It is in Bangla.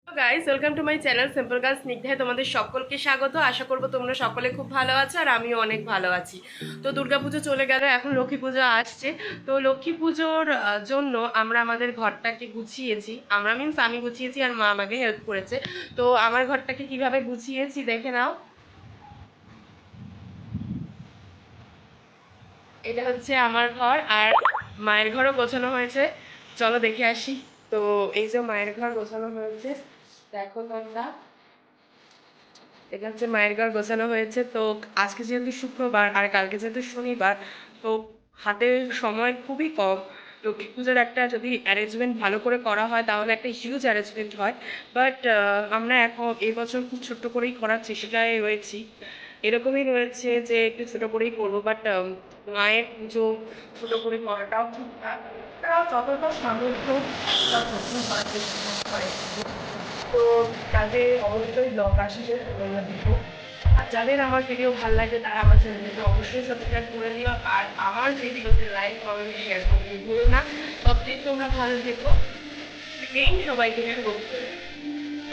Guys, welcome to my channel simple girl স্নিগ্ধায় তোমাদের সকলকে স্বাগত। আশা করবো তোমরা সকলে খুব ভালো আছো আর আমিও অনেক ভালো আছি। তো দুর্গাপুজো চলে গেল, এখন লক্ষ্মী পুজো আসছে। তো লক্ষ্মী পুজোর জন্য আমরা আমাদের ঘরটাকে গুছিয়েছি। আমরা মিন্স আমি গুছিয়েছি আর মা আমাকে হেল্প করেছে। তো আমার ঘরটাকে কিভাবে গুছিয়েছি দেখে নাও। এটা হচ্ছে আমার ঘর, আর মায়ের ঘরও গোছানো হয়েছে। চলো দেখে আসি। তো এই যে মায়ের ঘর গোছানো হয়েছে, দেখো তোমরা। এটা হচ্ছে মায়ের ঘর গোছানো হয়েছে। তো আজকে যেহেতু শুক্রবার আর কালকে যেহেতু শনিবার, তো হাতে সময় খুবই কম। লক্ষ্মী পুজোর একটা যদি অ্যারেঞ্জমেন্ট ভালো করে করা হয় তাহলে একটা হিউজ অ্যারেঞ্জমেন্ট হয়। বাট আমরা এখন এবছর খুব ছোট্ট করেই করার চেষ্টায় রয়েছি। এরকমই রয়েছে যে একটু ছোটো করেই করবো, বাট মায়ের পুজো ছোটো করে করাটাও ঠিকঠাক। তাও যতটা সামর্থ্য ততটা করার চেষ্টা করে। তো তাদের অবশ্যই ব্লগ আসছে, তোমরা দেখো। আর যাদের আমার ভিডিও ভালো লাগে তারা আমার চ্যানেলকে অবশ্যই সাবস্ক্রাইব করে দিও, আর আমার ভিডিওতে লাইক কমেন্ট শেয়ার করতে ভুলো না। ততদিন তোমরা ভালো থেকো। এই সবাইকে শুভ